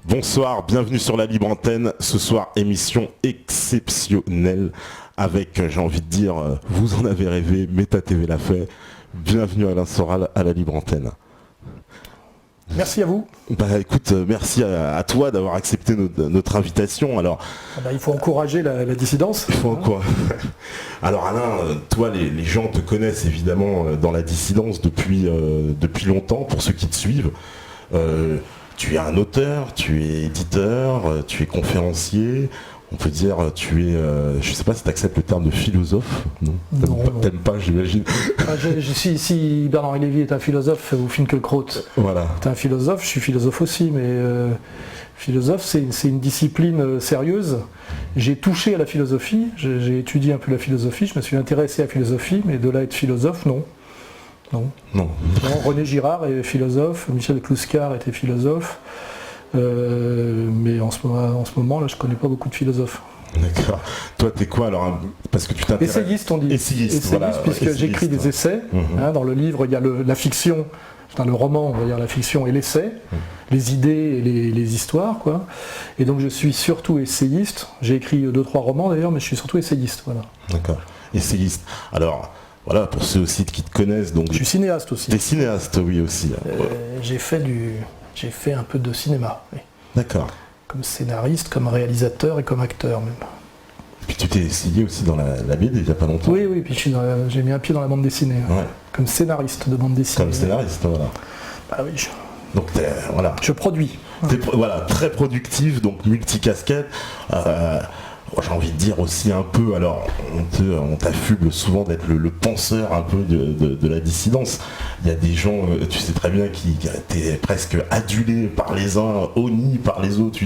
Bonsoir, bienvenue sur la Libre Antenne. Ce soir, émission exceptionnelle avec, j'ai envie de dire, vous en avez rêvé, Meta TV l'a fait. Bienvenue Alain Soral à la Libre Antenne. Merci à vous. Bah écoute, merci à toi d'avoir accepté notre invitation. Alors, il faut encourager la dissidence. Il faut encourager. Alors Alain, toi les gens te connaissent évidemment dans la dissidence depuis longtemps, pour ceux qui te suivent. Tu es un auteur, tu es éditeur, tu es conférencier. On peut dire, tu es, je sais pas si tu acceptes le terme de philosophe, non? T'aimes pas, j'imagine. Si Bernard Lévy est un philosophe, ou Finkielkraut voilà. est un philosophe, je suis philosophe aussi, mais philosophe c'est une discipline sérieuse. J'ai touché à la philosophie, j'ai étudié un peu la philosophie, je me suis intéressé à la philosophie, mais de là à être philosophe, non. Non, René Girard est philosophe, Michel Clouscar était philosophe. Mais en ce moment là je connais pas beaucoup de philosophes. D'accord. Toi t'es quoi alors? Parce que tu t'intéresses. Essayiste on dit. Essayiste, voilà, puisque essayiste, j'écris des essais. Dans le livre il y a la fiction, dans le roman on va dire la fiction et l'essai, les idées et les histoires quoi. Et donc je suis surtout essayiste. J'ai écrit 2-3 romans d'ailleurs, mais je suis surtout essayiste. Voilà. D'accord. Essayiste. Alors. Voilà, pour ceux aussi qui te connaissent. Donc, je suis cinéaste aussi. T'es cinéaste, oui aussi. J'ai fait un peu de cinéma. Oui. D'accord. Comme scénariste, comme réalisateur et comme acteur même. Et puis tu t'es essayé aussi dans la BD il n'y a pas longtemps. Oui, puis j'ai mis un pied dans la bande dessinée. Ouais. Comme scénariste de bande dessinée. Comme scénariste, voilà. Bah oui. Donc voilà. Je produis. Voilà, très productif, donc multicasquette. J'ai envie de dire aussi un peu, alors on t'affuble souvent d'être le penseur un peu de la dissidence. Il y a des gens, tu sais très bien, qui étaient presque adulés par les uns, honnis par les autres.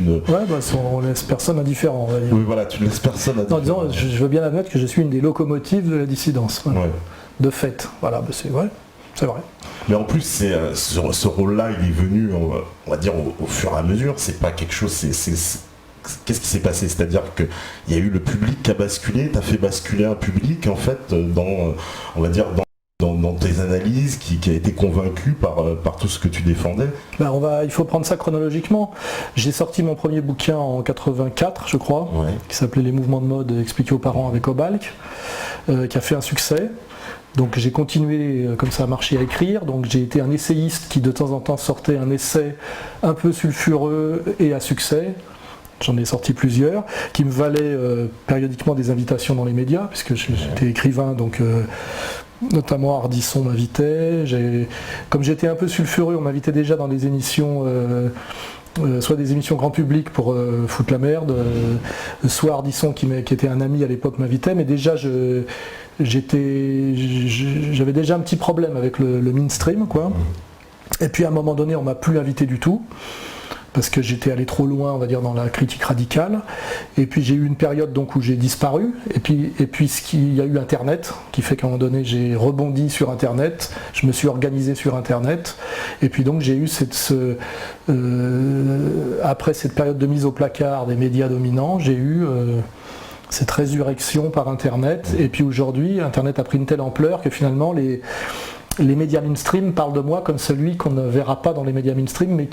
On laisse personne indifférent, on va dire. Oui, voilà, tu ne laisses personne indifférent. Non, disons, je veux bien admettre que je suis une des locomotives de la dissidence. Voilà. Ouais. De fait, voilà, c'est vrai. C'est vrai. Mais en plus, ce rôle-là, il est venu, on va dire, au fur et à mesure. C'est pas quelque chose, qu'est-ce qui s'est passé? C'est-à-dire qu'il y a eu le public qui a basculé, tu as fait basculer un public en fait dans tes analyses, qui a été convaincu par tout ce que tu défendais. Il faut prendre ça chronologiquement. J'ai sorti mon premier bouquin en 84, je crois, qui s'appelait Les mouvements de mode expliqués aux parents avec Obalk, qui a fait un succès. Donc j'ai continué comme ça à marcher à écrire, donc j'ai été un essayiste qui de temps en temps sortait un essai un peu sulfureux et à succès. J'en ai sorti plusieurs, qui me valaient périodiquement des invitations dans les médias, puisque j'étais écrivain, donc notamment Ardisson m'invitait. Comme j'étais un peu sulfureux, on m'invitait déjà dans des émissions, soit des émissions grand public pour foutre la merde, soit Ardisson qui était un ami à l'époque m'invitait, mais déjà j'avais déjà un petit problème avec le mainstream, quoi. Et puis à un moment donné, on m'a plus invité du tout. Parce que j'étais allé trop loin, on va dire, dans la critique radicale. Et puis j'ai eu une période donc où j'ai disparu. Et puis il y a eu Internet, qui fait qu'à un moment donné j'ai rebondi sur Internet. Je me suis organisé sur Internet. Et puis donc j'ai eu après cette période de mise au placard des médias dominants, j'ai eu cette résurrection par Internet. Et puis aujourd'hui, Internet a pris une telle ampleur que finalement les médias mainstream parlent de moi comme celui qu'on ne verra pas dans les médias mainstream, mais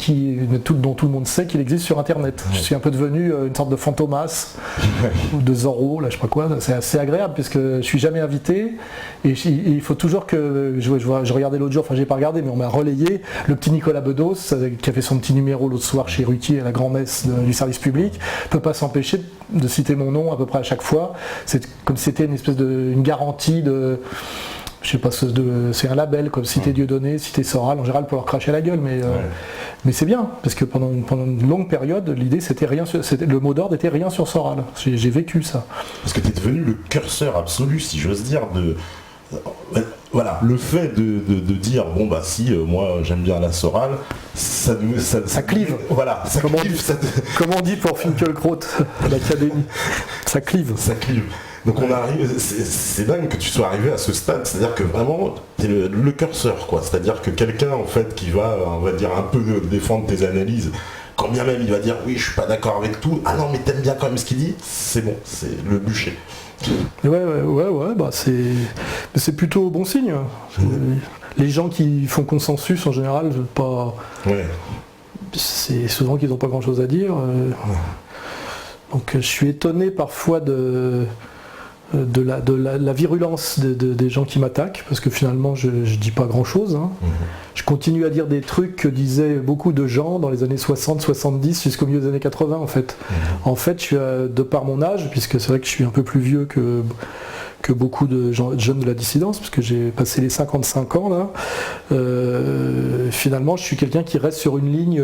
dont tout le monde sait qu'il existe sur Internet. Ouais. Je suis un peu devenu une sorte de Fantomas, ou de Zorro, là je sais pas quoi. C'est assez agréable, puisque je suis jamais invité, et il faut toujours que... Je regardais l'autre jour, enfin j'ai pas regardé, mais on m'a relayé, le petit Nicolas Bedos, qui a fait son petit numéro l'autre soir chez Ruquier à la grand-messe du service public, peut pas s'empêcher de citer mon nom à peu près à chaque fois. C'est comme si c'était une espèce une garantie de... Je sais pas, c'est un label comme Cité Dieudonné, Cité Soral, en général pour leur cracher la gueule, mais c'est bien, parce que pendant une longue période, l'idée le mot d'ordre était rien sur Soral. J'ai vécu ça. Parce que tu es devenu le curseur absolu, si j'ose dire, voilà, le fait de dire si moi j'aime bien la Soral, ça clive. Voilà, ça clive. Comme on dit pour Finkielkraut à l'académie, ça clive. Ça clive. Donc on arrive, c'est dingue que tu sois arrivé à ce stade, c'est-à-dire que vraiment t'es le curseur, quoi. C'est-à-dire que quelqu'un en fait qui va, on va dire, un peu défendre tes analyses, quand bien même il va dire oui je suis pas d'accord avec tout, ah non mais t'aimes bien quand même ce qu'il dit, c'est bon, c'est le bûcher. Ouais, c'est plutôt bon signe. Les gens qui font consensus en général, pas. Ouais. c'est souvent qu'ils n'ont pas grand-chose à dire. Donc je suis étonné parfois de la virulence des gens qui m'attaquent, parce que finalement je dis pas grand-chose. Je continue à dire des trucs que disaient beaucoup de gens dans les années 60, 70 jusqu'au milieu des années 80 en fait. En fait, je suis de par mon âge, puisque c'est vrai que je suis un peu plus vieux que beaucoup de jeunes de la dissidence, parce que j'ai passé les 55 ans là, finalement je suis quelqu'un qui reste sur une ligne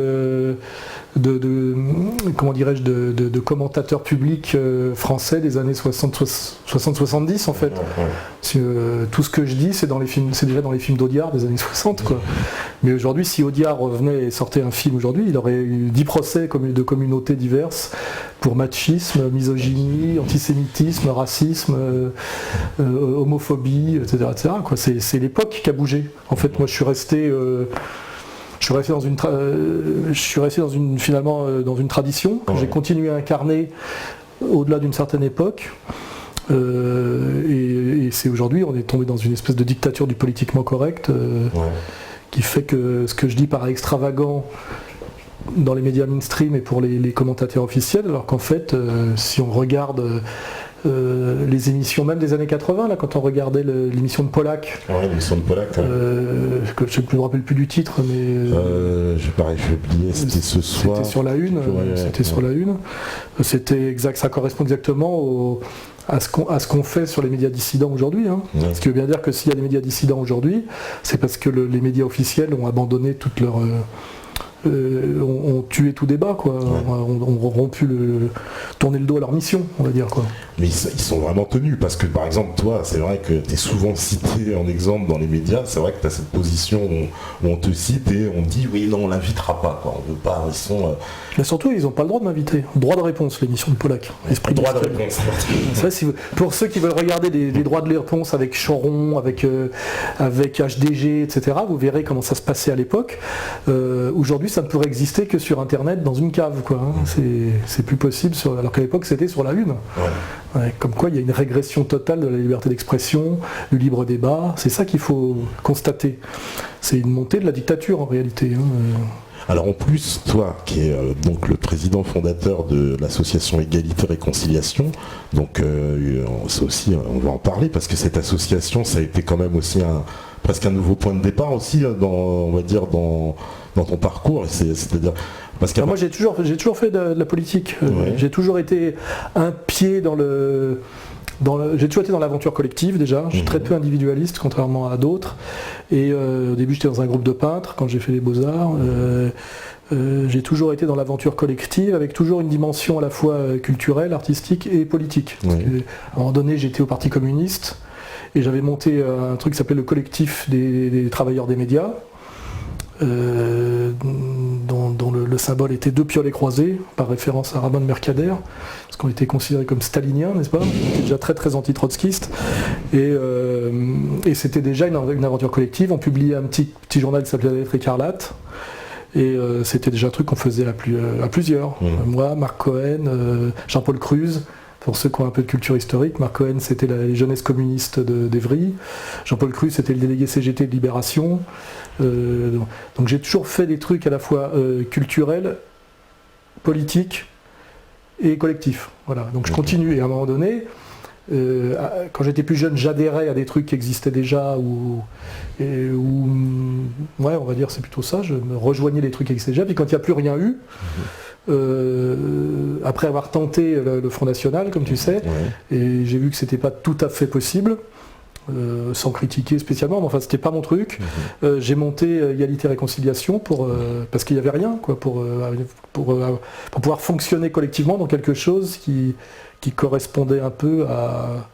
comment dirais-je, de commentateurs publics français des années 60-70 en fait. Tout ce que je dis c'est déjà dans les films d'Audiard des années 60 quoi. Mais aujourd'hui, si Audiard revenait et sortait un film aujourd'hui, il aurait eu 10 procès de communautés diverses pour machisme, misogynie, antisémitisme, racisme, homophobie, etc. quoi. C'est l'époque qui a bougé. En fait, moi je suis resté finalement dans une tradition que j'ai continué à incarner au-delà d'une certaine époque. Et c'est aujourd'hui, on est tombé dans une espèce de dictature du politiquement correct qui fait que ce que je dis paraît extravagant dans les médias mainstream et pour les commentateurs officiels, alors qu'en fait, si on regarde les émissions même des années 80, là, quand on regardait l'émission de Pollack. L'émission de Pollack. Que je ne me rappelle plus du titre, mais. J'ai oublié, c'était ce soir. C'était sur la une. Sur la une. C'était exact, ça correspond exactement à ce qu'on fait sur les médias dissidents aujourd'hui. Ce qui veut bien dire que s'il y a des médias dissidents aujourd'hui, c'est parce que les médias officiels ont abandonné toute leur. Ont tué tout débat, quoi. Ont rompu tourner le dos à leur mission, on va dire, quoi. Mais ils sont vraiment tenus, parce que par exemple toi, c'est vrai que tu es souvent cité en exemple dans les médias, c'est vrai que tu as cette position où on te cite et on dit oui non on l'invitera pas, quoi. On veut pas, ils sont. Mais surtout ils n'ont pas le droit de m'inviter. Droit de réponse, l'émission de Pollack. Esprit droit de réponse. C'est vrai, pour ceux qui veulent regarder des droits de réponse avec Choron, avec HDG, etc., vous verrez comment ça se passait à l'époque. Aujourd'hui ça ne pourrait exister que sur internet dans une cave, quoi. C'est plus possible, alors qu'à l'époque c'était sur la une. Comme quoi il y a une régression totale de la liberté d'expression, du libre débat, c'est ça qu'il faut constater. C'est une montée de la dictature en réalité. Alors en plus, toi qui es donc le président fondateur de l'association Égalité Réconciliation, donc c'est aussi, on va en parler, parce que cette association ça a été quand même aussi presque un nouveau point de départ aussi on va dire dans ton parcours, c'est-à-dire parce moi j'ai toujours fait de la politique. J'ai toujours été un pied j'ai toujours été dans l'aventure collective déjà, je suis très peu individualiste contrairement à d'autres, et au début j'étais dans un groupe de peintres quand j'ai fait les Beaux-Arts. J'ai toujours été dans l'aventure collective avec toujours une dimension à la fois culturelle, artistique et politique. Parce qu'à un moment donné j'étais au Parti communiste et j'avais monté un truc qui s'appelait le collectif des travailleurs des médias, dont le symbole était deux piolets croisés, par référence à Ramon Mercader, parce qu'on était considérés comme staliniens, n'est-ce pas ? On était déjà très très anti-trotskiste, et c'était déjà une aventure collective. On publiait un petit journal qui s'appelait La Lettre Écarlate, et c'était déjà un truc qu'on faisait à plusieurs. Moi, Marc Cohen, Jean-Paul Cruz. Pour ceux qui ont un peu de culture historique, Marc Cohen c'était les jeunesses communistes d'Evry, Jean-Paul Cruz c'était le délégué CGT de Libération. Donc j'ai toujours fait des trucs à la fois culturels, politiques et collectifs. Voilà. Donc je continue, et à un moment donné, quand j'étais plus jeune, j'adhérais à des trucs qui existaient déjà, on va dire c'est plutôt ça, je me rejoignais les trucs qui existaient déjà, puis quand il n'y a plus rien eu, après avoir tenté le Front National, comme tu sais, et j'ai vu que c'était pas tout à fait possible, sans critiquer spécialement, mais enfin c'était pas mon truc. J'ai monté Égalité Réconciliation parce qu'il n'y avait rien, quoi, pour pouvoir fonctionner collectivement dans quelque chose qui correspondait un peu à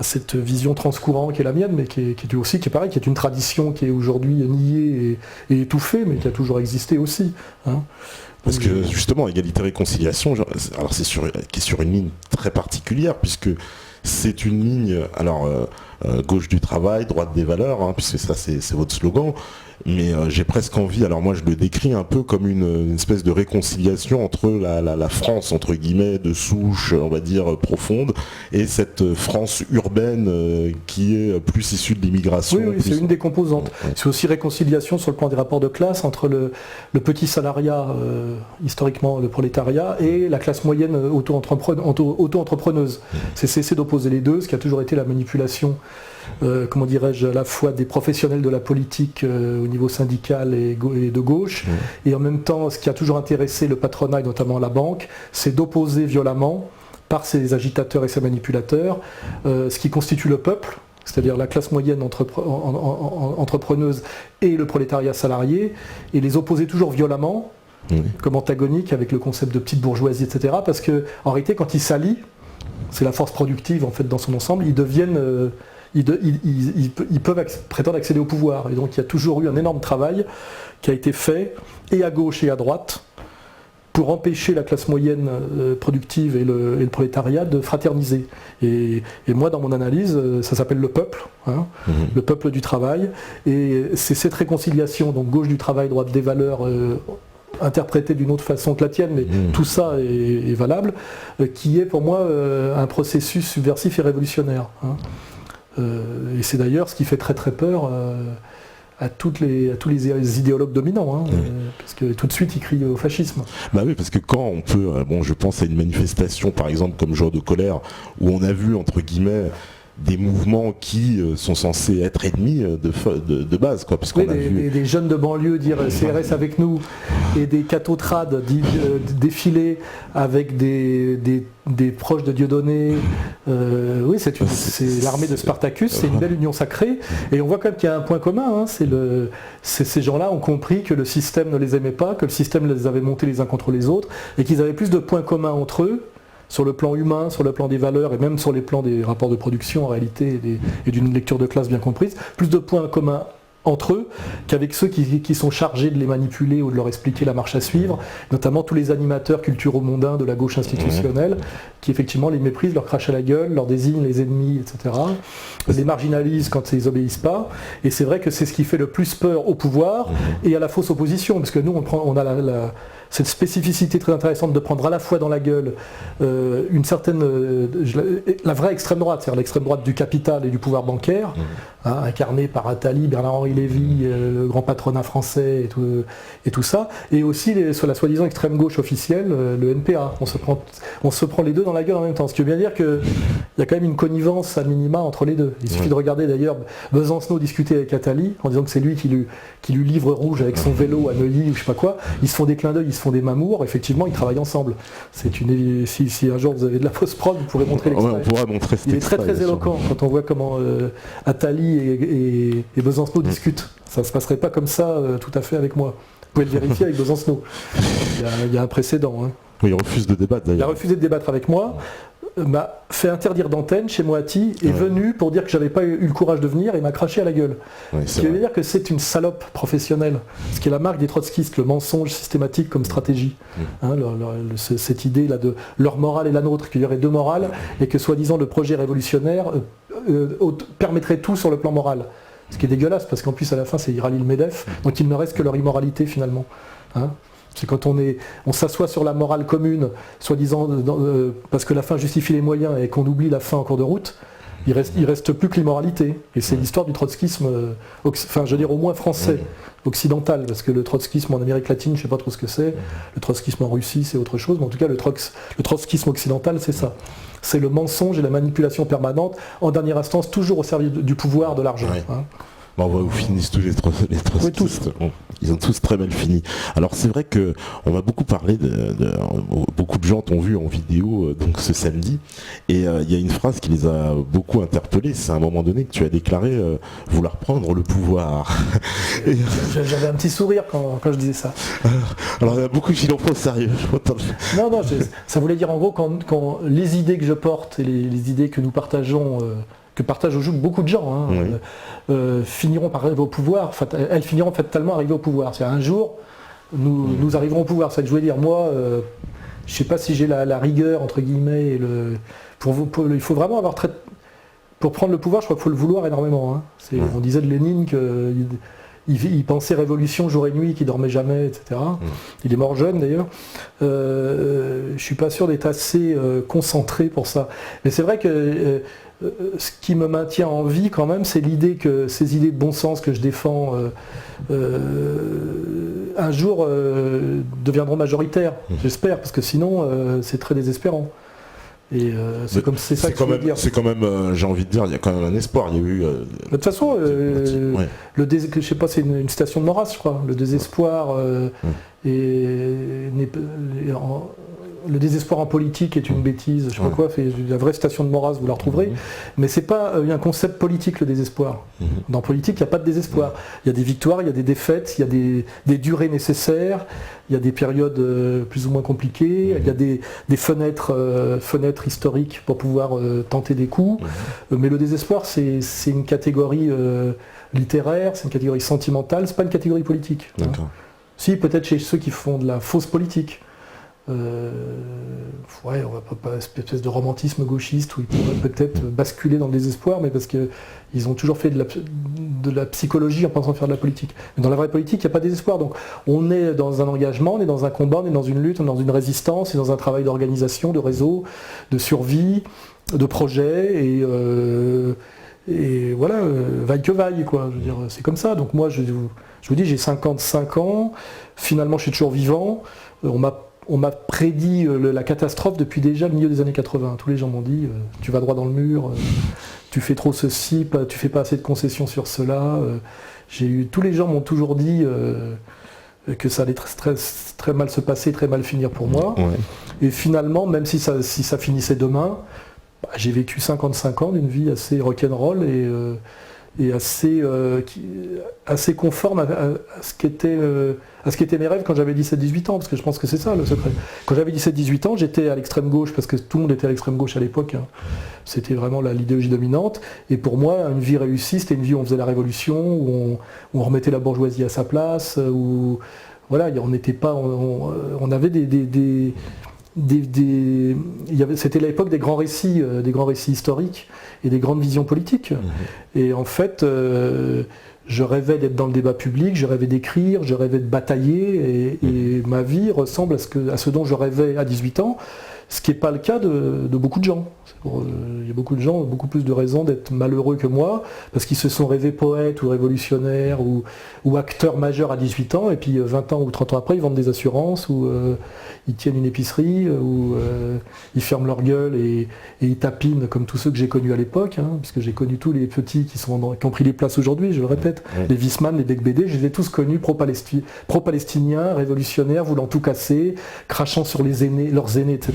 cette vision transcourant qui est la mienne, mais qui est pareil, qui est une tradition qui est aujourd'hui niée et étouffée, mais qui a toujours existé aussi. Parce que justement, Égalité-Réconciliation, alors qui est sur une ligne très particulière, puisque c'est une ligne, alors gauche du travail, droite des valeurs, hein, puisque ça c'est votre slogan. Mais j'ai presque envie, alors moi je le décris un peu comme une espèce de réconciliation entre la France, entre guillemets, de souche, on va dire, profonde, et cette France urbaine qui est plus issue de l'immigration. Oui, c'est une des composantes. C'est aussi réconciliation sur le plan des rapports de classe entre le petit salariat, historiquement le prolétariat, et la classe moyenne auto-entrepreneuse. C'est cesser d'opposer les deux, ce qui a toujours été la manipulation, comment dirais-je, à la fois des professionnels de la politique au niveau syndical et de gauche, et en même temps, ce qui a toujours intéressé le patronat, et notamment la banque, c'est d'opposer violemment, par ses agitateurs et ses manipulateurs, ce qui constitue le peuple, c'est-à-dire la classe moyenne entrepreneuse et le prolétariat salarié, et les opposer toujours violemment, comme antagoniques avec le concept de petite bourgeoisie, etc. Parce qu'en réalité, quand ils s'allient, c'est la force productive en fait dans son ensemble, ils deviennent... Ils peuvent prétendre accéder au pouvoir. Et donc il y a toujours eu un énorme travail qui a été fait, et à gauche et à droite, pour empêcher la classe moyenne productive et le prolétariat de fraterniser. Et moi, dans mon analyse, ça s'appelle le peuple, le peuple du travail. Et c'est cette réconciliation, donc gauche du travail, droite des valeurs, interprétée d'une autre façon que la tienne, mais tout ça est valable, qui est pour moi un processus subversif et révolutionnaire. Et c'est d'ailleurs ce qui fait très très peur à tous les idéologues dominants, parce que tout de suite ils crient au fascisme. Bah oui, parce que quand on peut, je pense à une manifestation par exemple comme Jour de colère, où on a vu entre guillemets des mouvements qui sont censés être ennemis de base, quoi, puisqu'on a vu des jeunes de banlieue dire CRS avec nous, et des cathotrades défiler avec des proches de Dieudonné. Oui, c'est l'armée de Spartacus, c'est une belle union sacrée, et on voit quand même qu'il y a un point commun, ces gens-là ont compris que le système ne les aimait pas, que le système les avait montés les uns contre les autres, et qu'ils avaient plus de points communs entre eux, sur le plan humain, sur le plan des valeurs, et même sur les plans des rapports de production en réalité, et d'une lecture de classe bien comprise, plus de points communs entre eux qu'avec ceux qui sont chargés de les manipuler ou de leur expliquer la marche à suivre, notamment tous les animateurs culturo-mondains de la gauche institutionnelle, qui effectivement les méprisent, leur crachent à la gueule, leur désignent les ennemis, etc., les marginalisent quand ils obéissent pas, et c'est vrai que c'est ce qui fait le plus peur au pouvoir et à la fausse opposition, parce que nous on a cette spécificité très intéressante de prendre à la fois dans la gueule une certaine, la vraie extrême droite, c'est-à-dire l'extrême droite du capital et du pouvoir bancaire, incarnée par Attali, Bernard-Henri Lévy, le grand patronat français et tout ça, et aussi sur la soi-disant extrême gauche officielle, le NPA. On se prend les deux dans la gueule en même temps, ce qui veut bien dire qu'il y a quand même une connivence à minima entre les deux. Il suffit de regarder d'ailleurs Besancenot discuter avec Attali en disant que c'est lui qui lui livre rouge avec son vélo à Neuilly ou je sais pas quoi. Ils se font des clins d'œil, ils se font des mamours, effectivement ils travaillent ensemble. Si un jour vous avez de la fausse prod, vous pourrez montrer l'extrait. On pourra montrer cet Il est très très éloquent quand on voit comment Attali et Besancenot discutent. Ça ne se passerait pas comme ça tout à fait avec moi. Vous pouvez le vérifier avec Besancenot. Il y a un précédent. Oui, il refuse de débattre d'ailleurs. Il a refusé de débattre avec moi, m'a fait interdire d'antenne chez Moati, est venu pour dire que j'avais pas eu le courage de venir et m'a craché à la gueule. Ce qui veut dire que c'est une salope professionnelle. Ce qui est la marque des trotskistes, le mensonge systématique comme stratégie. Cette idée là de leur morale et la nôtre, qu'il y aurait deux morales et que soi-disant le projet révolutionnaire permettrait tout sur le plan moral. Ce qui est dégueulasse parce qu'en plus à la fin c'est ils rallient le MEDEF, donc il ne reste que leur immoralité finalement. C'est quand on s'assoit sur la morale commune, soi-disant parce que la fin justifie les moyens et qu'on oublie la fin en cours de route, il reste plus que l'immoralité. Et c'est l'histoire du trotskisme, au moins français, occidental, parce que le trotskisme en Amérique latine, je ne sais pas trop ce que c'est, le trotskisme en Russie c'est autre chose, mais en tout cas le trotskisme occidental c'est ça. C'est le mensonge et la manipulation permanente, en dernière instance toujours au service du pouvoir, de l'argent. On voit où finissent tous les trotskistes. Ils ont tous très mal fini. Alors c'est vrai que on m'a beaucoup parlé beaucoup de gens t'ont vu en vidéo donc ce samedi, et il y a une phrase qui les a beaucoup interpellés. C'est à un moment donné que tu as déclaré vouloir prendre le pouvoir. J'avais un petit sourire quand je disais ça. Alors il y a beaucoup qui l'ont pris au sérieux. Non, ça voulait dire en gros quand les idées que je porte et les idées que nous partageons que partagent beaucoup de gens, finiront par arriver au pouvoir, elles finiront fatalement arriver au pouvoir. C'est-à-dire un jour, nous arriverons au pouvoir. C'est ça que je voulais dire. Moi, je ne sais pas si j'ai la rigueur, entre guillemets, il faut vraiment avoir pour prendre le pouvoir, je crois qu'il faut le vouloir énormément. Hein. On disait de Lénine qu'il pensait révolution jour et nuit, qu'il dormait jamais, etc. Il est mort jeune d'ailleurs. Je suis pas sûr d'être assez concentré pour ça. Mais c'est vrai que ce qui me maintient en vie quand même, c'est l'idée que ces idées de bon sens que je défends un jour deviendront majoritaires, j'espère, parce que sinon c'est très désespérant. Et c'est ça que je veux dire. C'est quand même, j'ai envie de dire, il y a quand même un espoir. Il y a eu. De toute façon, je sais pas, c'est une citation de Maurras, je crois. Le désespoir le désespoir en politique est une bêtise. Je sais pas quoi. La vraie citation de Maurras, vous la retrouverez. Mais c'est pas un concept politique, le désespoir. Dans politique, il n'y a pas de désespoir. Il y a des victoires, il y a des défaites, il y a des durées nécessaires. Il y a des périodes plus ou moins compliquées, il y a des fenêtres historiques pour pouvoir tenter des coups. Mais le désespoir, c'est une catégorie littéraire, c'est une catégorie sentimentale, c'est pas une catégorie politique. Hein. Si, peut-être chez ceux qui font de la fausse politique. On va pas une espèce de romantisme gauchiste où ils pourraient peut-être basculer dans le désespoir, mais parce qu'ils ont toujours fait de la psychologie en pensant faire de la politique. Mais dans la vraie politique, il n'y a pas de désespoir. Donc on est dans un engagement, on est dans un combat, on est dans une lutte, on est dans une résistance, on est dans un travail d'organisation, de réseau, de survie, de projet, et voilà, vaille que vaille, quoi. Je veux dire, c'est comme ça. Donc moi, je vous dis, j'ai 55 ans, finalement je suis toujours vivant, on m'a prédit la catastrophe depuis déjà le milieu des années 80. Tous les gens m'ont dit tu vas droit dans le mur, tu fais trop ceci, tu fais pas assez de concessions sur cela. Tous les gens m'ont toujours dit que ça allait très, très mal se passer, très mal finir pour moi. Et finalement, même si ça finissait demain, j'ai vécu 55 ans d'une vie assez rock'n'roll et assez conforme à ce qu'étaient mes rêves quand j'avais 17-18 ans, parce que je pense que c'est ça le secret. Quand j'avais 17-18 ans, j'étais à l'extrême gauche, parce que tout le monde était à l'extrême gauche à l'époque. Hein. C'était vraiment l'idéologie dominante. Et pour moi, une vie réussie, c'était une vie où on faisait la révolution, où on remettait la bourgeoisie à sa place, où voilà, on n'était pas, on avait c'était l'époque des grands récits historiques et des grandes visions politiques. Et en fait, je rêvais d'être dans le débat public, je rêvais d'écrire, je rêvais de batailler, et ma vie ressemble à ce dont je rêvais à 18 ans, ce qui n'est pas le cas de beaucoup de gens. Il y a beaucoup de gens, beaucoup plus de raisons d'être malheureux que moi, parce qu'ils se sont rêvés poètes ou révolutionnaires ou acteurs majeurs à 18 ans, et puis 20 ans ou 30 ans après, ils vendent des assurances, ou ils tiennent une épicerie, ou ils ferment leur gueule et ils tapinent comme tous ceux que j'ai connus à l'époque, hein, puisque j'ai connu tous les petits qui ont pris les places aujourd'hui, je le répète, les Wiesmann, les Becbédé, je les ai tous connus pro-palestiniens, révolutionnaires, voulant tout casser, crachant sur leurs aînés, etc.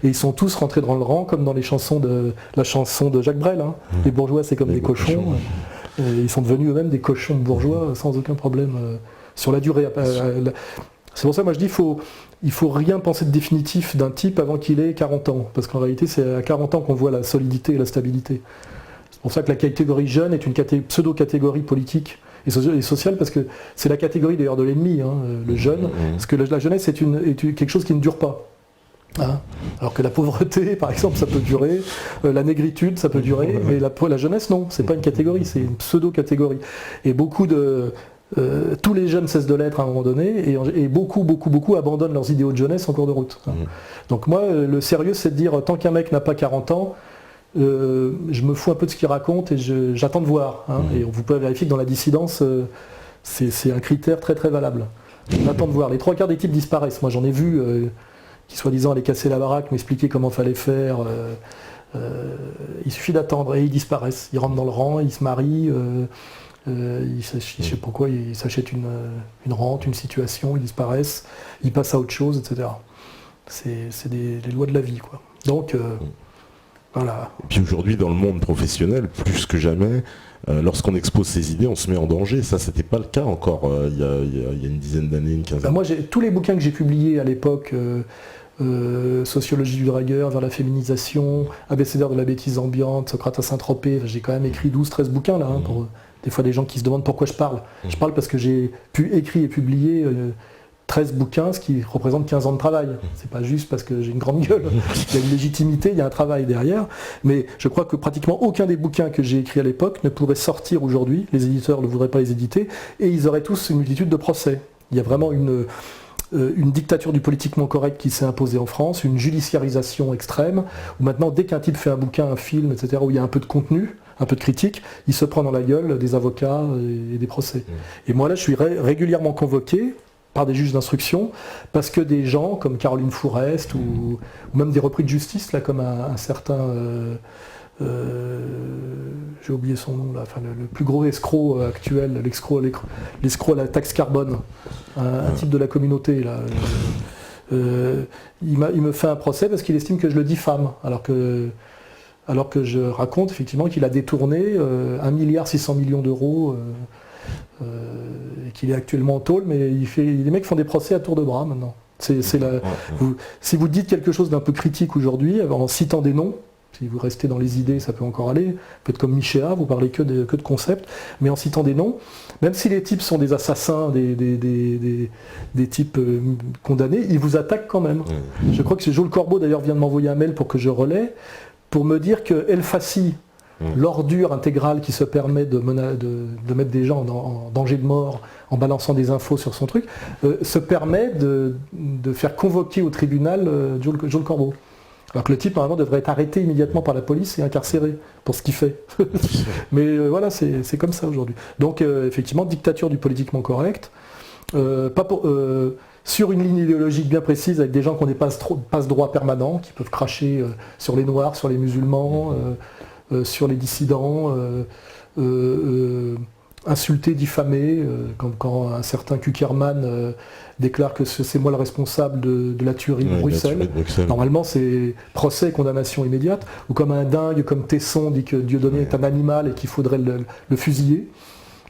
Et ils sont tous rentrés dans le rang, comme dans la chanson de Jacques Brel. Hein. Les bourgeois, c'est comme des cochons. Ils sont devenus eux-mêmes des cochons bourgeois sans aucun problème sur la durée. C'est pour ça que moi je dis il faut rien penser de définitif d'un type avant qu'il ait 40 ans. Parce qu'en réalité, c'est à 40 ans qu'on voit la solidité et la stabilité. C'est pour ça que la catégorie jeune est une pseudo-catégorie politique et sociale, parce que c'est la catégorie d'ailleurs de l'ennemi, hein, le jeune. Parce que la jeunesse est quelque chose qui ne dure pas. Hein, alors que la pauvreté, par exemple, ça peut durer, la négritude, ça peut durer, mais la jeunesse, non, c'est pas une catégorie, c'est une pseudo-catégorie. Et tous les jeunes cessent de l'être à un moment donné, et beaucoup abandonnent leurs idéaux de jeunesse en cours de route. Hein. Donc moi, le sérieux, c'est de dire, tant qu'un mec n'a pas 40 ans, je me fous un peu de ce qu'il raconte et j'attends de voir. Hein, et vous pouvez vérifier que dans la dissidence, c'est un critère très très valable. On attend de voir. Les 3 quarts des types disparaissent. Moi, j'en ai vu... qui soi-disant allaient casser la baraque, m'expliquer comment fallait faire. Il suffit d'attendre et ils disparaissent. Ils rentrent dans le rang, ils se marient, je ne sais pourquoi, ils s'achètent une rente, une situation, ils disparaissent, ils passent à autre chose, etc. C'est des lois de la vie, quoi. Donc, voilà. Et puis aujourd'hui, dans le monde professionnel, plus que jamais, lorsqu'on expose ses idées, on se met en danger. Ça, c'était pas le cas encore il y a une dizaine d'années, une quinzaine. Moi, tous les bouquins que j'ai publiés à l'époque, Sociologie du dragueur, vers la féminisation, Abécédaire de la bêtise ambiante, Socrate à Saint-Tropez, j'ai quand même écrit 12-13 bouquins là, hein, pour des fois des gens qui se demandent pourquoi je parle. Je parle parce que j'ai pu écrire et publier 13 bouquins, ce qui représente 15 ans de travail. C'est pas juste parce que j'ai une grande gueule. Il y a une légitimité, il y a un travail derrière. Mais je crois que pratiquement aucun des bouquins que j'ai écrits à l'époque ne pourrait sortir aujourd'hui. Les éditeurs ne voudraient pas les éditer. Et ils auraient tous une multitude de procès. Il y a vraiment une dictature du politiquement correct qui s'est imposée en France, une judiciarisation extrême, où maintenant, dès qu'un type fait un bouquin, un film, etc., où il y a un peu de contenu, un peu de critique, il se prend dans la gueule des avocats et des procès. Et moi, là, je suis régulièrement convoqué par des juges d'instruction, parce que des gens comme Caroline Fourest, ou même des repris de justice, là, comme un certain... j'ai oublié son nom là, enfin, le plus gros escroc actuel, l'escroc à la taxe carbone, un type de la communauté là. Il me fait un procès parce qu'il estime que je le diffame, alors que je raconte effectivement qu'il a détourné 1,6 milliard d'euros et qu'il est actuellement en tôle, mais les mecs font des procès à tour de bras maintenant. Si vous dites quelque chose d'un peu critique aujourd'hui, en citant des noms, si vous restez dans les idées, ça peut encore aller. Peut-être comme Michéa, vous parlez que de concepts, mais en citant des noms, même si les types sont des assassins, des types condamnés, ils vous attaquent quand même. Je crois que c'est Joe Le Corbeau d'ailleurs vient de m'envoyer un mail pour que je relaie, pour me dire que El Fassi, l'ordure intégrale qui se permet de mettre des gens en danger de mort en balançant des infos sur son truc, se permet de faire convoquer au tribunal Joe Le Corbeau. Alors que le type, normalement, devrait être arrêté immédiatement par la police et incarcéré pour ce qu'il fait. Mais voilà, c'est comme ça aujourd'hui. Donc, effectivement, dictature du politiquement correct. Sur une ligne idéologique bien précise, avec des gens qui ont des passe-droits permanents, qui peuvent cracher sur les Noirs, sur les musulmans, sur les dissidents, insulter, diffamer, quand un certain Kuckerman déclare que c'est moi le responsable de la tuerie de Bruxelles. Normalement, c'est procès et condamnation immédiate. Ou comme un dingue, comme Tesson dit que Dieudonné est un animal et qu'il faudrait le fusiller,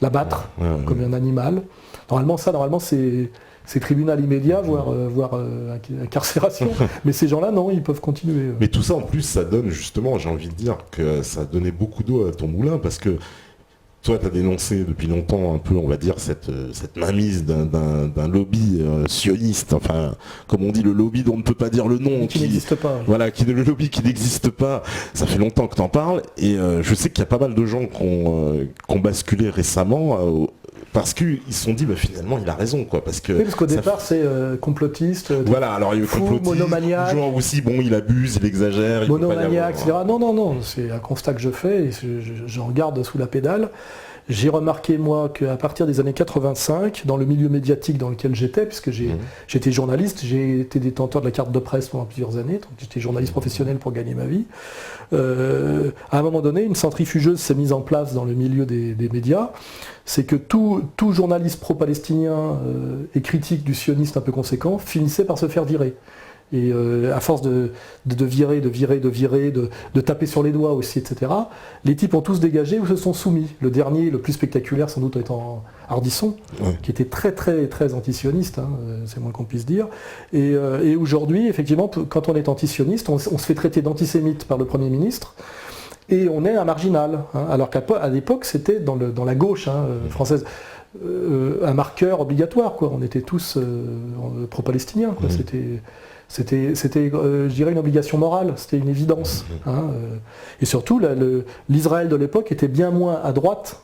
l'abattre comme un animal. Normalement, c'est tribunal immédiat, voire incarcération. Mais ces gens-là, non, ils peuvent continuer. Mais tout ça, en plus, ça donne justement, j'ai envie de dire, que ça a donné beaucoup d'eau à ton moulin, parce que toi, tu as dénoncé depuis longtemps un peu, on va dire, cette mainmise d'un lobby sioniste, enfin, comme on dit, le lobby dont on ne peut pas dire le nom. Qui n'existe pas. Voilà, le lobby qui n'existe pas. Ça fait longtemps que tu en parles, et je sais qu'il y a pas mal de gens qui ont basculé récemment, parce qu'ils se sont dit, finalement, il a raison, quoi. Parce qu'au départ, c'est complotiste, voilà, alors il y a eu complotiste, monomaniaque. Genre aussi, il abuse, il exagère. Monomaniaque, etc. Non, c'est un constat que je fais, et je regarde sous la pédale. J'ai remarqué, moi, qu'à partir des années 85, dans le milieu médiatique dans lequel j'étais, puisque j'étais journaliste, j'ai été détenteur de la carte de presse pendant plusieurs années, donc j'étais journaliste professionnel pour gagner ma vie. À un moment donné, une centrifugeuse s'est mise en place dans le milieu des médias. C'est que tout journaliste pro-palestinien et critique du sionisme un peu conséquent finissait par se faire virer. Et à force de virer, de taper sur les doigts aussi, etc., les types ont tous dégagé ou se sont soumis. Le dernier, le plus spectaculaire sans doute étant Ardisson, qui était très très très antisioniste, c'est moins qu'on puisse dire. Et aujourd'hui, effectivement, quand on est antisioniste, on se fait traiter d'antisémite par le Premier ministre, et on est un marginal. Alors qu'à l'époque, c'était dans la gauche française. Un marqueur obligatoire, quoi. On était tous pro-palestiniens, quoi. C'était, je dirais, une obligation morale, c'était une évidence. Et surtout, l'Israël de l'époque était bien moins à droite,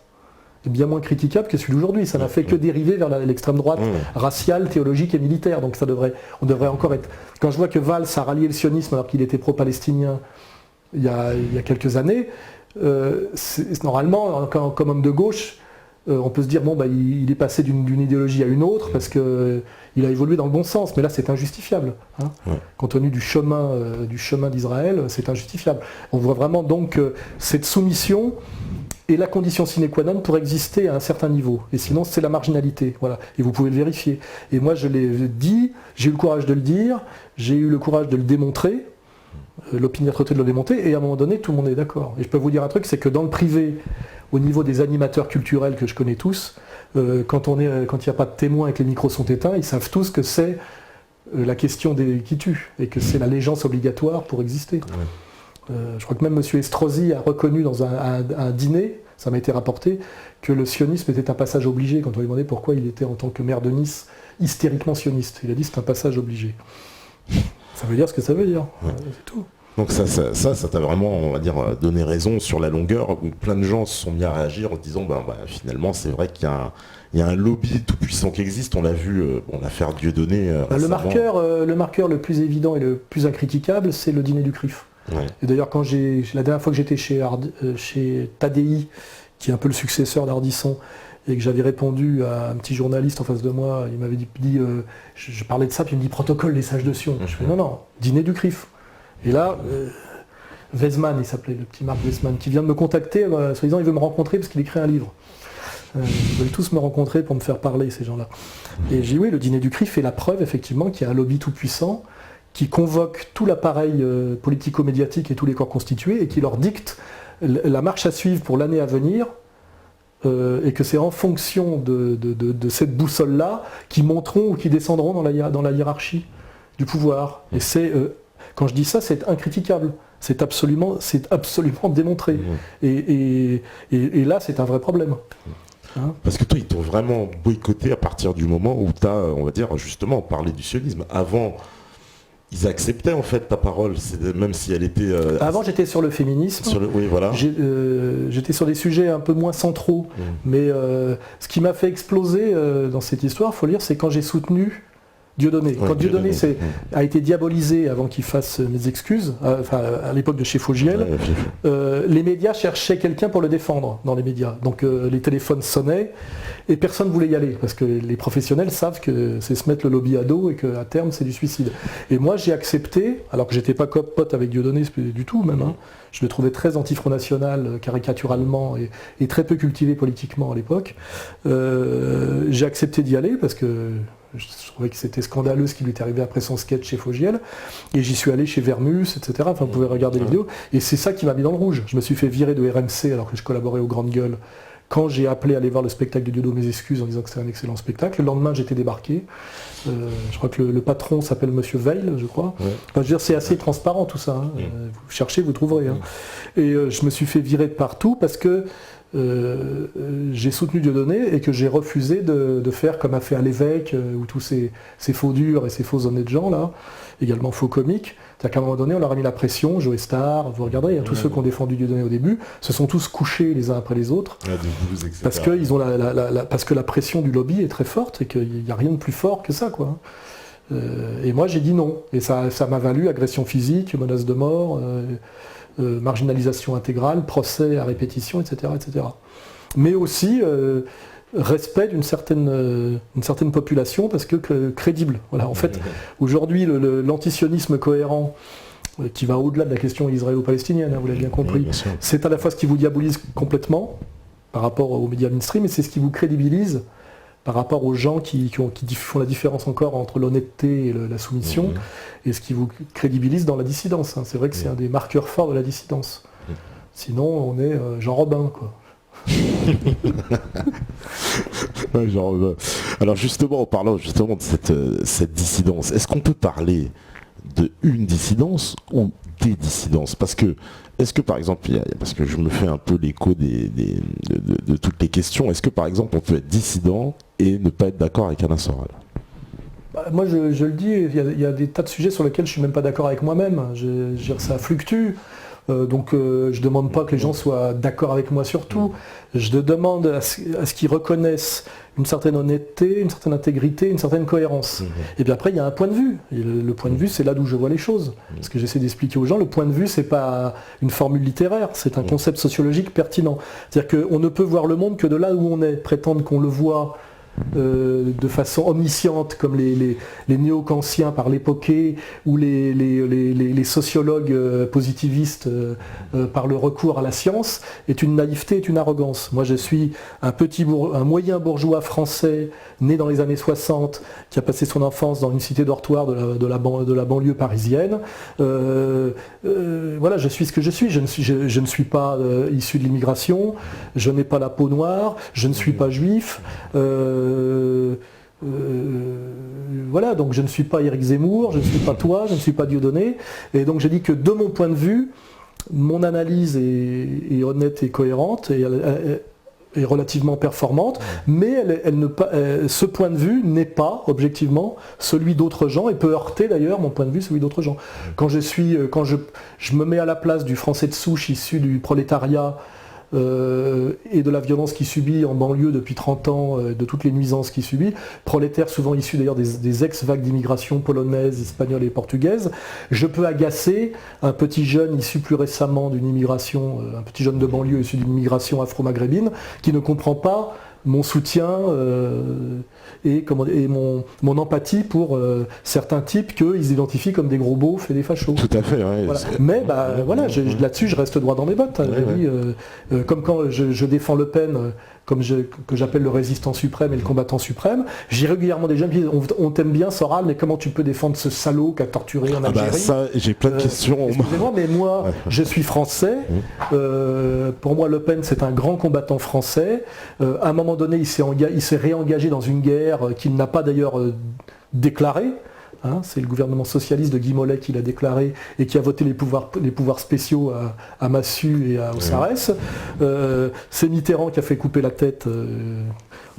et bien moins critiquable que celui d'aujourd'hui. Ça n'a fait que dériver vers l'extrême droite raciale, théologique et militaire. Donc on devrait encore être... Quand je vois que Valls a rallié le sionisme alors qu'il était pro-palestinien il y a quelques années, normalement, comme homme de gauche, on peut se dire, il est passé d'une idéologie à une autre parce qu'il a évolué dans le bon sens, mais là c'est injustifiable. Compte tenu du chemin d'Israël, c'est injustifiable. On voit vraiment donc que cette soumission est la condition sine qua non pour exister à un certain niveau. Et sinon c'est la marginalité. Voilà. Et vous pouvez le vérifier. Et moi je l'ai dit, j'ai eu le courage de le dire, j'ai eu le courage de le démontrer, l'opiniâtreté de le démontrer, et à un moment donné tout le monde est d'accord. Et je peux vous dire un truc, c'est que dans le privé, au niveau des animateurs culturels que je connais tous, quand il n'y a pas de témoins et que les micros sont éteints, ils savent tous que c'est la question qui tue, et que c'est l'allégeance obligatoire pour exister. Je crois que même M. Estrosi a reconnu dans un dîner, ça m'a été rapporté, que le sionisme était un passage obligé, quand on lui demandait pourquoi il était en tant que maire de Nice hystériquement sioniste. Il a dit c'est un passage obligé. Ça veut dire ce que ça veut dire, c'est tout. Donc ça t'a vraiment, on va dire, donné raison sur la longueur, où plein de gens se sont mis à réagir en disant, finalement c'est vrai qu'il y a un lobby tout puissant qui existe. On l'a vu, l'affaire Dieudonné. Le marqueur le plus évident et le plus incritiquable, c'est le dîner du CRIF. Ouais. Et d'ailleurs, la dernière fois que j'étais chez Tadi, qui est un peu le successeur d'Ardisson, et que j'avais répondu à un petit journaliste en face de moi, il m'avait dit je parlais de ça, puis il me dit protocole des sages de Sion. Je fais non, dîner du CRIF. Et là, Weizmann, il s'appelait, le petit Marc Weizmann, qui vient de me contacter, soi-disant il veut me rencontrer parce qu'il écrit un livre. Ils veulent tous me rencontrer pour me faire parler, ces gens-là. Et j'ai dit oui, le dîner du CRIF fait la preuve, effectivement, qu'il y a un lobby tout puissant qui convoque tout l'appareil politico-médiatique et tous les corps constitués et qui leur dicte la marche à suivre pour l'année à venir, et que c'est en fonction de cette boussole-là qu'ils monteront ou qu'ils descendront dans la hiérarchie du pouvoir. Et c'est, quand je dis ça, c'est incritiquable. C'est absolument démontré. Et là, c'est un vrai problème. Hein, parce que toi, ils t'ont vraiment boycotté à partir du moment où tu as, on va dire, justement, parlé du sionisme. Avant, ils acceptaient en fait ta parole, même si elle était... Avant, j'étais sur le féminisme. Oui, voilà. J'étais sur des sujets un peu moins centraux. Mais ce qui m'a fait exploser dans cette histoire, il faut le dire, c'est quand j'ai soutenu Dieudonné. Quand Dieudonné a été diabolisé avant qu'il fasse mes excuses, à l'époque de chez Fogiel, les médias cherchaient quelqu'un pour le défendre dans les médias. Donc les téléphones sonnaient et personne ne voulait y aller parce que les professionnels savent que c'est se mettre le lobby à dos et qu'à terme c'est du suicide. Et moi j'ai accepté, alors que j'étais pas pote avec Dieudonné du tout même, je le trouvais très anti-Front National, caricaturalement et très peu cultivé politiquement à l'époque. J'ai accepté d'y aller parce que je trouvais que c'était scandaleux ce qui lui était arrivé après son sketch chez Fogiel. Et j'y suis allé chez Vermus, etc. Enfin, vous pouvez regarder les vidéos. Et c'est ça qui m'a mis dans le rouge. Je me suis fait virer de RMC alors que je collaborais aux Grandes Gueules. Quand j'ai appelé à aller voir le spectacle de Dieudonné, mes excuses en disant que c'était un excellent spectacle. Le lendemain, j'étais débarqué. Je crois que le patron s'appelle Monsieur Veil, je crois. Enfin, je veux dire, c'est assez transparent tout ça. Vous cherchez, vous trouverez. Et je me suis fait virer de partout parce que j'ai soutenu Dieudonné et que j'ai refusé de faire comme a fait à l'évêque ou tous ces faux durs et ces faux honnêtes gens là, également faux comiques. C'est-à-dire qu'à un moment donné on leur a mis la pression, Joe Star, vous regarderez, tous ceux qui ont défendu Dieudonné au début se sont tous couchés les uns après les autres parce que ils ont parce que la pression du lobby est très forte et qu'il n'y a rien de plus fort que ça quoi. Et moi j'ai dit non et ça m'a valu agression physique, menace de mort. Marginalisation intégrale, procès à répétition, etc. etc. Mais aussi respect d'une certaine population parce que crédible. Voilà. En fait, aujourd'hui, l'antisionisme cohérent qui va au-delà de la question israélo-palestinienne, vous l'avez bien compris, c'est à la fois ce qui vous diabolise complètement par rapport aux médias mainstream et c'est ce qui vous crédibilise par rapport aux gens qui font la différence encore entre l'honnêteté et la soumission, et ce qui vous crédibilise dans la dissidence. C'est vrai que c'est un des marqueurs forts de la dissidence. Sinon, on est Jean Robin, quoi. Ouais, Jean Robin. Alors justement, en parlant justement de cette dissidence, est-ce qu'on peut parler de une dissidence ou des dissidences? Parce que est-ce que par exemple, parce que je me fais un peu l'écho de toutes les questions, est-ce que par exemple on peut être dissident et ne pas être d'accord avec Alain Soral? Moi je le dis, il y a des tas de sujets sur lesquels je ne suis même pas d'accord avec moi-même. Ça fluctue. Donc je ne demande pas que les gens soient d'accord avec moi sur tout. Je demande à ce qu'ils reconnaissent une certaine honnêteté, une certaine intégrité, une certaine cohérence. Et puis après, il y a un point de vue. Et le point de vue, c'est là d'où je vois les choses. Ce que j'essaie d'expliquer aux gens, le point de vue, c'est pas une formule littéraire, c'est un concept sociologique pertinent. C'est-à-dire qu'on ne peut voir le monde que de là où on est. Prétendre qu'on le voit de façon omnisciente comme les néo-kantiens par l'époquet ou les sociologues positivistes par le recours à la science est une naïveté, est une arrogance. Moi je suis un moyen bourgeois français né dans les années 60 qui a passé son enfance dans une cité dortoir de la banlieue parisienne. Voilà, je suis ce que je suis. Je ne suis pas issu de l'immigration, je n'ai pas la peau noire, je ne suis pas juif. Voilà, donc je ne suis pas Éric Zemmour, je ne suis pas toi, je ne suis pas Dieudonné, et donc j'ai dit que de mon point de vue, mon analyse est honnête et cohérente et est relativement performante, mais ce point de vue n'est pas, objectivement, celui d'autres gens, et peut heurter d'ailleurs mon point de vue, celui d'autres gens. Quand je me mets à la place du français de souche issu du prolétariat et de la violence qu'il subit en banlieue depuis 30 ans, de toutes les nuisances qu'il subit, prolétaire souvent issu d'ailleurs des ex-vagues d'immigration polonaise, espagnole et portugaise, je peux agacer un petit jeune issu plus récemment d'une immigration, un petit jeune de banlieue issu d'une immigration afro-maghrébine, qui ne comprend pas mon soutien et mon empathie pour certains types qu'ils identifient comme des gros beaufs et des fachos. Tout à fait. Ouais, voilà. Mais là-dessus, je reste droit dans mes bottes. Comme quand je défends Le Pen, que j'appelle le résistant suprême et le combattant suprême, j'ai régulièrement des gens qui disent on t'aime bien Soral, mais comment tu peux défendre ce salaud qui a torturé en Algérie? Ça, j'ai plein de questions. Excusez-moi, mais moi, je suis français. Pour moi, Le Pen, c'est un grand combattant français. À un moment donné, il s'est réengagé dans une guerre qu'il n'a pas d'ailleurs déclarée. C'est le gouvernement socialiste de Guy Mollet qui l'a déclaré et qui a voté les pouvoirs spéciaux à Massu et à Ossarès. C'est Mitterrand qui a fait couper la tête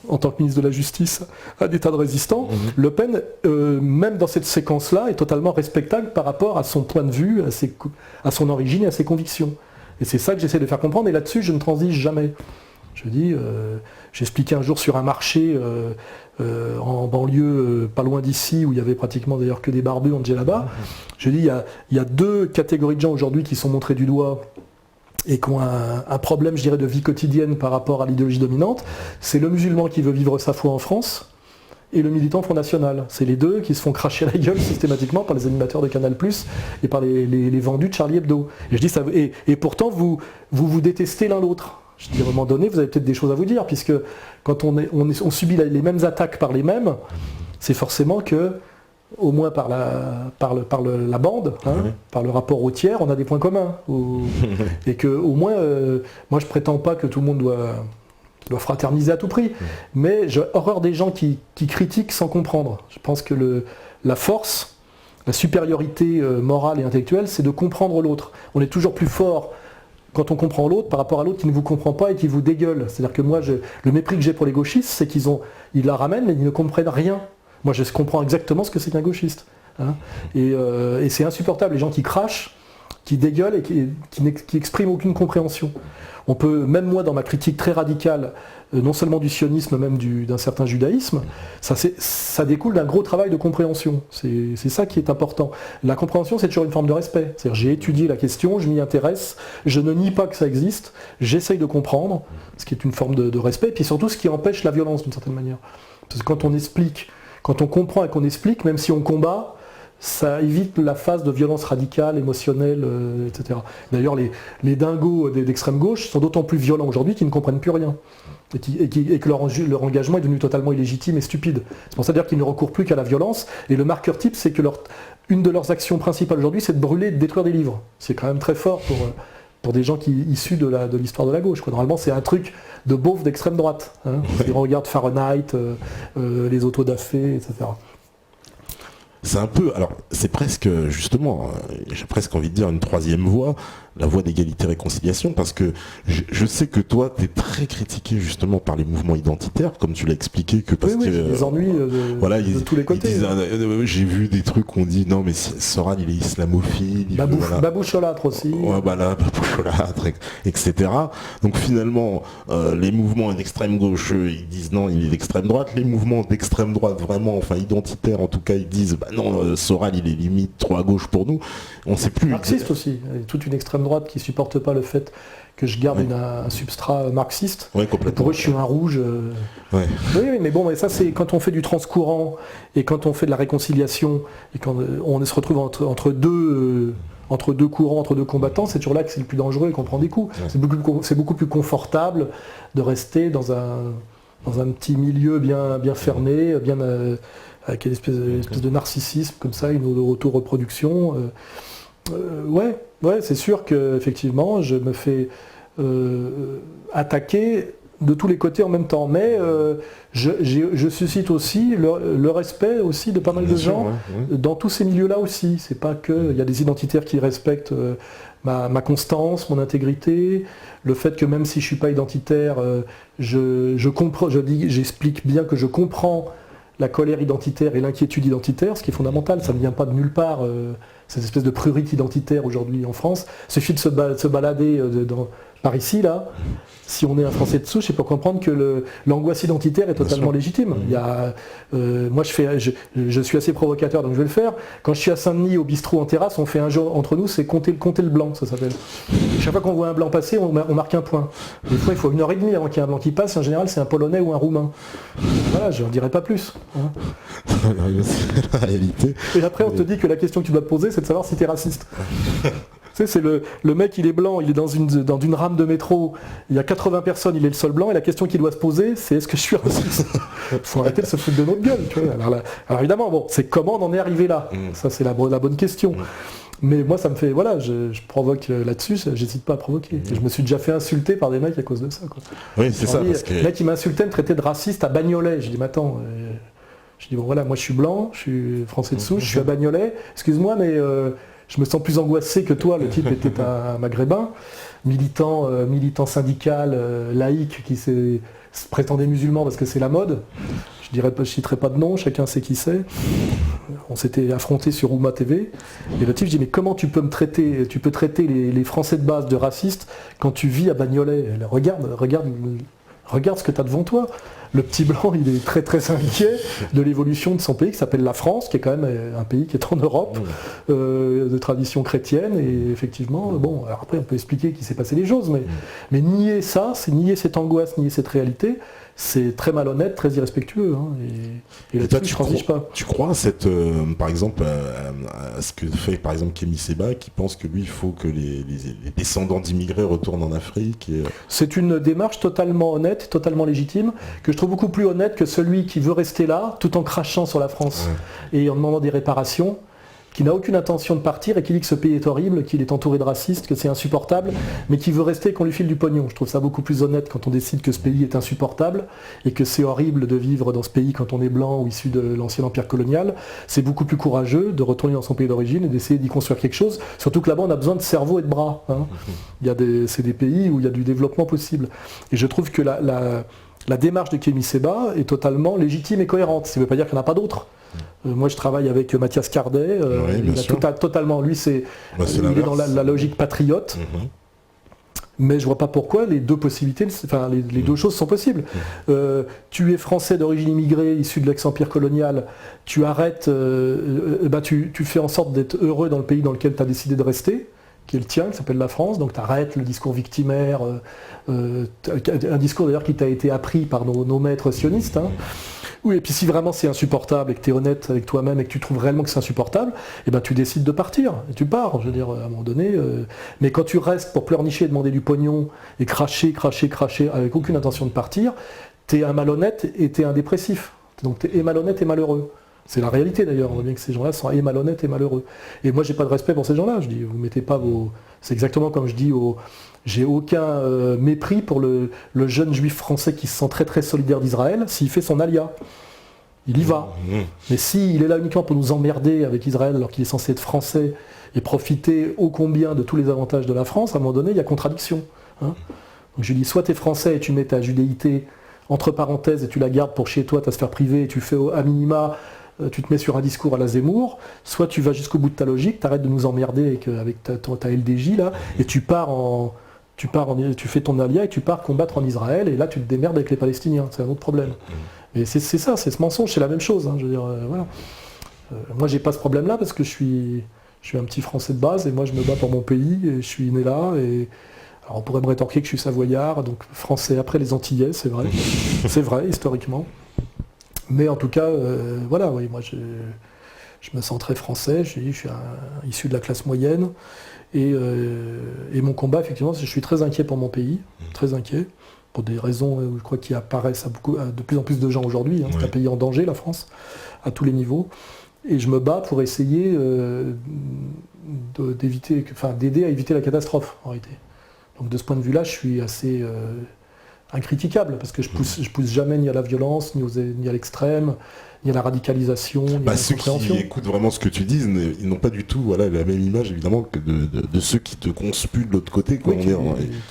en tant que ministre de la Justice à des tas de résistants. Le Pen, même dans cette séquence-là, est totalement respectable par rapport à son point de vue, à son origine et à ses convictions. Et c'est ça que j'essaie de faire comprendre, et là-dessus, je ne transige jamais. Je dis, j'expliquais un jour sur un marché en banlieue, pas loin d'ici, où il y avait pratiquement d'ailleurs que des barbus en djellaba. Je dis, il y a deux catégories de gens aujourd'hui qui sont montrés du doigt et qui ont un problème, je dirais, de vie quotidienne par rapport à l'idéologie dominante. C'est le musulman qui veut vivre sa foi en France et le militant Front National. C'est les deux qui se font cracher la gueule systématiquement par les animateurs de Canal+, et par les vendus de Charlie Hebdo. Et je dis ça, et pourtant vous détestez l'un l'autre. Je dis à un moment donné, vous avez peut-être des choses à vous dire, puisque quand on subit les mêmes attaques par les mêmes, c'est forcément que, au moins par la bande, par le rapport au tiers, on a des points communs. Et que au moins, moi je prétends pas que tout le monde doit fraterniser à tout prix, mais j'ai horreur des gens qui critiquent sans comprendre. Je pense que la force, la supériorité morale et intellectuelle, c'est de comprendre l'autre. On est toujours plus fort quand on comprend l'autre par rapport à l'autre qui ne vous comprend pas et qui vous dégueule. C'est-à-dire que moi, le mépris que j'ai pour les gauchistes, c'est ils la ramènent mais ils ne comprennent rien. Moi, je comprends exactement ce que c'est qu'un gauchiste. Et c'est insupportable, les gens qui crachent, qui dégueulent et qui expriment aucune compréhension. On peut, même moi, dans ma critique très radicale, non seulement du sionisme, même d'un certain judaïsme, ça découle d'un gros travail de compréhension. C'est ça qui est important. La compréhension, c'est toujours une forme de respect. C'est-à-dire, j'ai étudié la question, je m'y intéresse, je ne nie pas que ça existe, j'essaye de comprendre, ce qui est une forme de respect, et puis surtout ce qui empêche la violence d'une certaine manière. Parce que quand on explique, quand on comprend et qu'on explique, même si on combat, ça évite la phase de violence radicale, émotionnelle, etc. D'ailleurs, les dingos d'extrême gauche sont d'autant plus violents aujourd'hui qu'ils ne comprennent plus rien. Et que leur engagement est devenu totalement illégitime et stupide. C'est pour ça dire qu'ils ne recourent plus qu'à la violence. Et le marqueur type, c'est que une de leurs actions principales aujourd'hui, c'est de brûler et de détruire des livres. C'est quand même très fort pour des gens issus de l'histoire de la gauche. Normalement, c'est un truc de beauf d'extrême droite. Si on regarde Fahrenheit, les autodafés, etc. C'est un peu, alors c'est presque, justement, j'ai presque envie de dire une troisième voie, la voie d'égalité-réconciliation, parce que je sais que toi, tu es très critiqué justement par les mouvements identitaires, comme tu l'as expliqué, que parce que... des ennuis de tous les côtés. J'ai vu des trucs où on dit, non mais Soral, il est islamophile. Baboucholâtre aussi. Ouais, baboucholâtre, etc. Donc finalement, les mouvements d'extrême gauche, ils disent non, il est d'extrême droite. Les mouvements d'extrême droite, vraiment, enfin identitaires en tout cas, ils disent, bah non, Soral, il est limite trop à gauche pour nous. On sait plus. Marxiste aussi. Il y a toute une extrême droite qui supporte pas le fait que je garde un substrat marxiste. Oui, complètement. Pour eux, je suis un rouge. Oui, mais bon, mais ça, c'est quand on fait du transcourant et quand on fait de la réconciliation et quand on se retrouve entre deux courants, entre deux combattants, c'est toujours là que c'est le plus dangereux et qu'on prend des coups. Ouais. C'est beaucoup plus confortable de rester dans un petit milieu bien fermé, avec une espèce de narcissisme comme ça, une auto-reproduction. Ouais, c'est sûr qu'effectivement, je me fais attaquer, de tous les côtés en même temps. Mais je suscite aussi le respect aussi de pas mal de gens dans tous ces milieux-là aussi. C'est pas que il y a des identitaires qui respectent ma constance, mon intégrité, le fait que même si je suis pas identitaire, j'explique bien que je comprends la colère identitaire et l'inquiétude identitaire, ce qui est fondamental, ça ne vient pas de nulle part, cette espèce de prurite identitaire aujourd'hui en France. Il suffit de se balader par ici, là, si on est un Français de souche, c'est pour comprendre que l'angoisse identitaire est totalement légitime. Il y a, moi, je suis assez provocateur, donc je vais le faire. Quand je suis à Saint-Denis, au bistrot en terrasse, on fait un jeu entre nous, c'est compter le blanc, ça s'appelle. Chaque fois qu'on voit un blanc passer, on marque un point. Des fois, il faut 1h30 avant qu'il y ait un blanc qui passe. En général, c'est un Polonais ou un Roumain. Voilà, je n'en dirai pas plus. Hein. C'est la réalité. Et après, on te dit que la question que tu dois te poser, c'est de savoir si tu es raciste. Tu sais, c'est le mec, il est blanc, il est dans une rame de métro, il y a 80 personnes, il est le seul blanc, et la question qu'il doit se poser, c'est est-ce que je suis raciste ? Il faut arrêter de se foutre de notre gueule. Tu vois. Alors évidemment, bon, c'est comment on en est arrivé là ? Ça, c'est la bonne question. Mais moi, ça me fait, voilà, je provoque là-dessus, j'hésite pas à provoquer. Et je me suis déjà fait insulter par des mecs à cause de ça. Quoi. Oui, c'est ça. Parce que... Le mec, il m'a insulté, me traitait de raciste à Bagnolet. Je dis, mais attends, je dis, bon voilà, moi je suis blanc, je suis français de souche, je suis à Bagnolet, excuse-moi, mais je me sens plus angoissé que toi. Le type était un maghrébin, militant syndical, laïque, qui se prétendait musulman parce que c'est la mode. Je citerai pas de nom, chacun sait qui c'est. On s'était affrontés sur Ouma TV. Et le type, je dis, mais comment tu peux traiter les Français de base de racistes quand tu vis à Bagnolet ? Regarde ce que tu as devant toi. Le petit blanc, il est très très inquiet de l'évolution de son pays qui s'appelle la France, qui est quand même un pays qui est en Europe, de tradition chrétienne. Et effectivement, bon, alors après on peut expliquer qu'il s'est passé les choses, mais nier ça, c'est nier cette angoisse, nier cette réalité, c'est très malhonnête, très irrespectueux. Hein, et là-dessus, je ne transige pas. Tu crois par exemple, à ce que fait par exemple Kémy Séba, qui pense que lui, il faut que les descendants d'immigrés retournent en Afrique C'est une démarche totalement honnête, totalement légitime, que je trouve beaucoup plus honnête que celui qui veut rester là, tout en crachant sur la France et en demandant des réparations, qui n'a aucune intention de partir et qui dit que ce pays est horrible, qu'il est entouré de racistes, que c'est insupportable, mais qui veut rester et qu'on lui file du pognon. Je trouve ça beaucoup plus honnête quand on décide que ce pays est insupportable et que c'est horrible de vivre dans ce pays quand on est blanc ou issu de l'ancien empire colonial. C'est beaucoup plus courageux de retourner dans son pays d'origine et d'essayer d'y construire quelque chose, surtout que là-bas on a besoin de cerveau et de bras. Hein. C'est des pays où il y a du développement possible. Et je trouve que la démarche de Kémy Séba est totalement légitime et cohérente. Ça ne veut pas dire qu'il n'y en a pas d'autres. Moi je travaille avec Mathias Cardet, totalement, lui il est dans la logique patriote, mais je vois pas pourquoi les deux possibilités, enfin les deux choses sont possibles. Tu es français d'origine immigrée, issu de l'ex-empire colonial, tu arrêtes, tu fais en sorte d'être heureux dans le pays dans lequel tu as décidé de rester, qui est le tien, qui s'appelle la France, donc tu arrêtes le discours victimaire, un discours d'ailleurs qui t'a été appris par nos maîtres sionistes. Hein. Oui, et puis si vraiment c'est insupportable et que tu es honnête avec toi-même et que tu trouves réellement que c'est insupportable, tu décides de partir, et tu pars, je veux dire, à un moment donné. Mais quand tu restes pour pleurnicher et demander du pognon et cracher avec aucune intention de partir, tu es un malhonnête et tu es un dépressif. Donc tu es malhonnête et malheureux. C'est la réalité d'ailleurs, on voit bien que ces gens-là sont et malhonnêtes et malheureux. Et moi j'ai pas de respect pour ces gens-là, je dis, vous mettez pas vos... C'est exactement comme je dis j'ai aucun mépris pour le jeune juif français qui se sent très très solidaire d'Israël s'il fait son alia. Il y va. Mais s'il est là uniquement pour nous emmerder avec Israël alors qu'il est censé être français et profiter ô combien de tous les avantages de la France, à un moment donné, il y a contradiction. Hein. Donc je dis, soit tu es français et tu mets ta judéité entre parenthèses et tu la gardes pour chez toi, ta sphère privée, et tu fais à minima, tu te mets sur un discours à la Zemmour, soit tu vas jusqu'au bout de ta logique, tu arrêtes de nous emmerder avec ta LDJ là, et tu fais ton alia et tu pars combattre en Israël, et là tu te démerdes avec les Palestiniens, c'est un autre problème. Mais c'est ça, c'est ce mensonge, c'est la même chose. Hein, je veux dire, voilà. Moi j'ai pas ce problème-là parce que je suis un petit Français de base et moi je me bats pour mon pays et je suis né là. Et alors on pourrait me rétorquer que je suis savoyard, donc français après les Antillais, c'est vrai, c'est vrai historiquement. Mais en tout cas, voilà, oui, moi je me sens très français. Je suis issu de la classe moyenne. Et mon combat, effectivement, c'est que je suis très inquiet pour mon pays, très inquiet, pour des raisons, je crois, qui apparaissent à de plus en plus de gens aujourd'hui. Hein. C'est un pays en danger, la France, à tous les niveaux. Et je me bats pour essayer d'aider à éviter la catastrophe, en réalité. Donc de ce point de vue-là, je suis assez incritiquable, parce que je pousse jamais ni à la violence, ni à l'extrême, ni à la radicalisation, ni à la ceux compréhension. qui écoutent vraiment ce que tu dis, ils n'ont pas du tout la même image évidemment que de ceux qui te conspuent de l'autre côté. Quoi,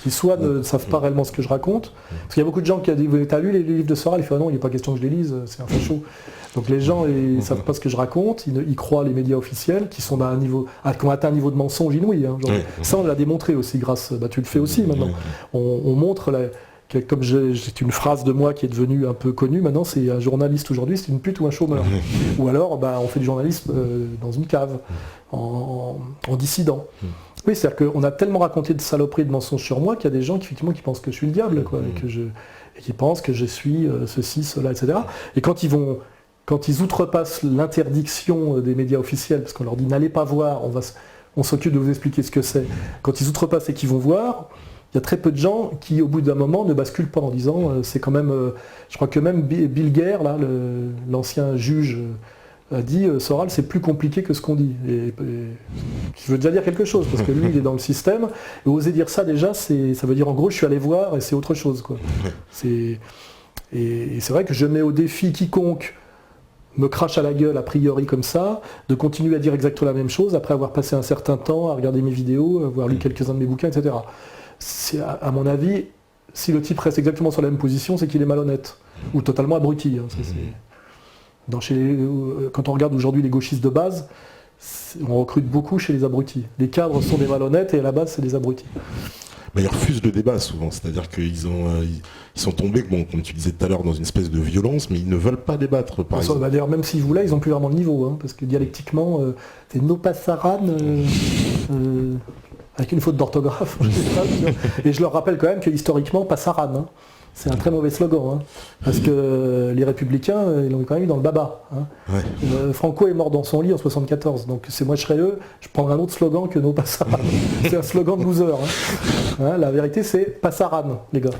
qui soit ne savent pas réellement ce que je raconte. Parce qu'il y a beaucoup de gens qui disent « T'as lu les livres de Soral ?» Il fait « Ah non, il n'est pas question que je les lise, c'est un facho. » Donc les gens ne savent pas ce que je raconte, ils croient les médias officiels qui sont qui ont atteint un niveau de mensonge inouï. Hein, ça on l'a démontré aussi grâce, tu le fais aussi maintenant. On montre, comme c'est une phrase de moi qui est devenue un peu connue maintenant, c'est un journaliste aujourd'hui, c'est une pute ou un chômeur. Ou alors on fait du journalisme dans une cave, en dissident. Oui, c'est-à-dire qu'on a tellement raconté de saloperies, de mensonges sur moi qu'il y a des gens qui pensent que je suis le diable, quoi, et qui pensent que je suis ceci, cela, etc. Et quand ils outrepassent l'interdiction des médias officiels, parce qu'on leur dit n'allez pas voir, on s'occupe de vous expliquer ce que c'est. Quand ils outrepassent et qu'ils vont voir, il y a très peu de gens qui, au bout d'un moment, ne basculent pas en disant c'est quand même. Je crois que même Bill Guerre, là, l'ancien juge, a dit Soral, c'est plus compliqué que ce qu'on dit. Et je veux déjà dire quelque chose, parce que lui, il est dans le système. Et oser dire ça, déjà, ça veut dire en gros, je suis allé voir et c'est autre chose, quoi. Et c'est vrai que je mets au défi quiconque me crache à la gueule a priori comme ça, de continuer à dire exactement la même chose après avoir passé un certain temps à regarder mes vidéos, avoir lu quelques-uns de mes bouquins, etc. À mon avis, si le type reste exactement sur la même position, c'est qu'il est malhonnête, ou totalement abruti. Hein, quand on regarde aujourd'hui les gauchistes de base, on recrute beaucoup chez les abrutis. Les cadres sont des malhonnêtes et à la base c'est des abrutis. Ils refusent le débat souvent, c'est-à-dire qu'ils sont tombés, comme tu disais tout à l'heure, dans une espèce de violence, mais ils ne veulent pas débattre, par exemple. D'ailleurs, même s'ils voulaient, ils n'ont plus vraiment le niveau, hein, parce que dialectiquement, c'est no passaran, avec une faute d'orthographe, je sais pas, et je leur rappelle quand même que historiquement, passaran, hein, c'est un très mauvais slogan, hein, parce que les Républicains, ils l'ont quand même eu dans le baba. Hein. Franco est mort dans son lit en 74, donc moi je serais eux, je prendrais un autre slogan que no passaran. C'est un slogan de loser. Hein. La vérité c'est passaran, les gars.